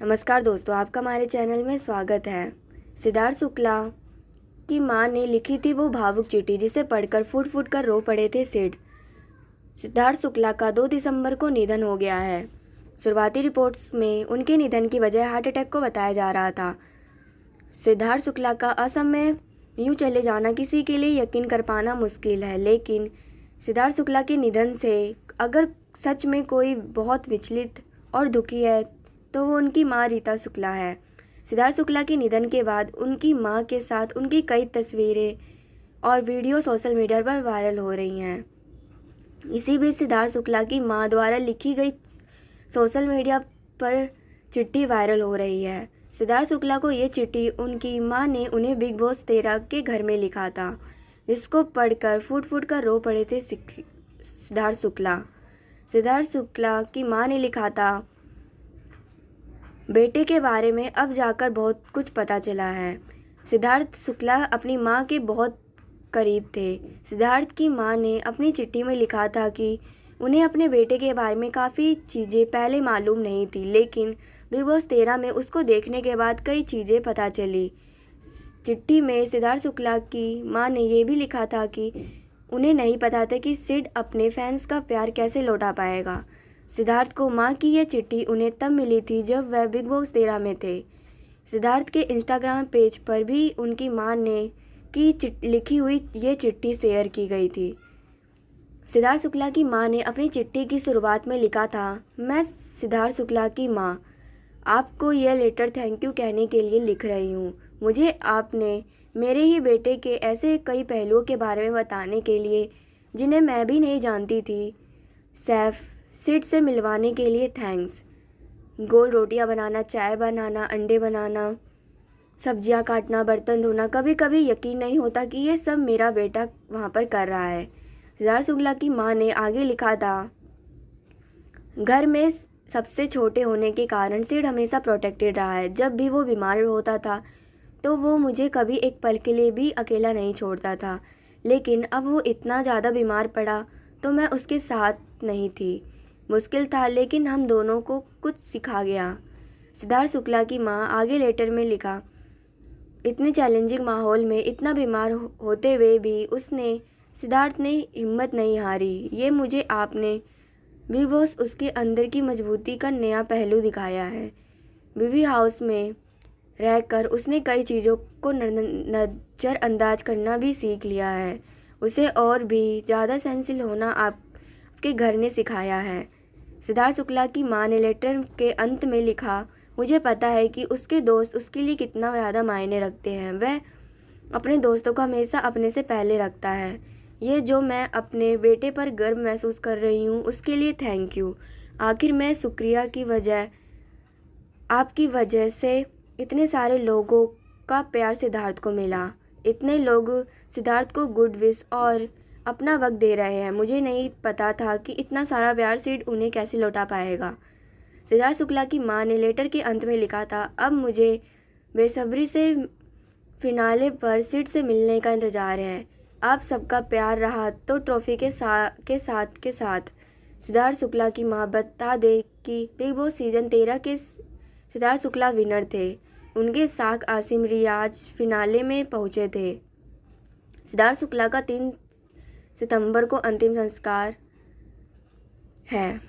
नमस्कार दोस्तों, आपका हमारे चैनल में स्वागत है। सिद्धार्थ शुक्ला की मां ने लिखी थी वो भावुक चिट्ठी जिसे पढ़कर फूट फूट कर रो पड़े थे सिड। सिद्धार्थ शुक्ला का 2 दिसंबर को निधन हो गया है। शुरुआती रिपोर्ट्स में उनके निधन की वजह हार्ट अटैक को बताया जा रहा था। सिद्धार्थ शुक्ला का असमय यूं चले जाना किसी के लिए यकीन कर पाना मुश्किल है, लेकिन सिद्धार्थ शुक्ला के निधन से अगर सच में कोई बहुत विचलित और दुखी है तो वो उनकी मां रीता शुक्ला है। सिद्धार्थ शुक्ला के निधन के बाद उनकी मां के साथ उनकी कई तस्वीरें और वीडियो सोशल मीडिया पर वायरल हो रही हैं। इसी बीच सिद्धार्थ शुक्ला की मां द्वारा लिखी गई सोशल मीडिया पर चिट्ठी वायरल हो रही है। सिद्धार्थ शुक्ला को ये चिट्ठी उनकी मां ने उन्हें बिग बॉस 13 के घर में लिखा था, जिसको पढ़कर फूट फूट कर रो पड़े थे सिद्धार्थ शुक्ला। सिद्धार्थ शुक्ला की मां ने लिखा था, बेटे के बारे में अब जाकर बहुत कुछ पता चला है। सिद्धार्थ शुक्ला अपनी मां के बहुत करीब थे। सिद्धार्थ की मां ने अपनी चिट्ठी में लिखा था कि उन्हें अपने बेटे के बारे में काफ़ी चीज़ें पहले मालूम नहीं थी, लेकिन बिग बॉस 13 में उसको देखने के बाद कई चीज़ें पता चली। चिट्ठी में सिद्धार्थ शुक्ला की मां ने यह भी लिखा था कि उन्हें नहीं पता था कि सिड अपने फैंस का प्यार कैसे लौटा पाएगा। सिद्धार्थ को मां की यह चिट्ठी उन्हें तब मिली थी जब वह बिग बॉस 13 में थे। सिद्धार्थ के इंस्टाग्राम पेज पर भी उनकी मां ने लिखी हुई ये चिट्ठी शेयर की गई थी। सिद्धार्थ शुक्ला की मां ने अपनी चिट्ठी की शुरुआत में लिखा था, मैं सिद्धार्थ शुक्ला की मां आपको यह लेटर थैंक यू कहने के लिए लिख रही हूँ। मुझे आपने मेरे ही बेटे के ऐसे कई पहलुओं के बारे में बताने के लिए जिन्हें मैं भी नहीं जानती थी, सैफ सिड से मिलवाने के लिए थैंक्स। गोल रोटियां बनाना, चाय बनाना, अंडे बनाना, सब्जियां काटना, बर्तन धोना, कभी कभी यकीन नहीं होता कि ये सब मेरा बेटा वहाँ पर कर रहा है। सिद्धार्थ शुक्ला की मां ने आगे लिखा था, घर में सबसे छोटे होने के कारण सिड हमेशा प्रोटेक्टेड रहा है। जब भी वो बीमार होता था तो वो मुझे कभी एक पल के लिए भी अकेला नहीं छोड़ता था, लेकिन अब वो इतना ज़्यादा बीमार पड़ा तो मैं उसके साथ नहीं थी। मुश्किल था, लेकिन हम दोनों को कुछ सिखा गया। सिद्धार्थ शुक्ला की मां आगे लेटर में लिखा, इतने चैलेंजिंग माहौल में इतना बीमार होते हुए भी सिद्धार्थ ने हिम्मत नहीं हारी। ये मुझे आपने बिग बॉस उसके अंदर की मजबूती का नया पहलू दिखाया है। बीबी हाउस में रहकर उसने कई चीज़ों को नज़रअंदाज करना भी सीख लिया है। उसे और भी ज़्यादा सहनशील होना आपके घर ने सिखाया है। सिद्धार्थ शुक्ला की मां ने लेटर के अंत में लिखा, मुझे पता है कि उसके दोस्त उसके लिए कितना ज़्यादा मायने रखते हैं। वह अपने दोस्तों को हमेशा अपने से पहले रखता है। ये जो मैं अपने बेटे पर गर्व महसूस कर रही हूँ उसके लिए थैंक यू। आखिर मैं शुक्रिया की वजह आपकी वजह से इतने सारे लोगों का प्यार सिद्धार्थ को मिला। इतने लोग सिद्धार्थ को गुड विश और अपना वक्त दे रहे हैं। मुझे नहीं पता था कि इतना सारा प्यार सिड उन्हें कैसे लौटा पाएगा। सिद्धार्थ शुक्ला की मां ने लेटर के अंत में लिखा था, अब मुझे बेसब्री से फिनाले पर सिड से मिलने का इंतज़ार है। आप सबका प्यार रहा तो ट्रॉफी के साथ सिद्धार्थ शुक्ला की मां बता दे कि बिग बॉस सीजन 13 के सिद्धार्थ शुक्ला विनर थे। उनके साथ आसिम रियाज फिनाले में पहुंचे थे। सिद्धार्थ शुक्ला का 3 सितंबर को अंतिम संस्कार है।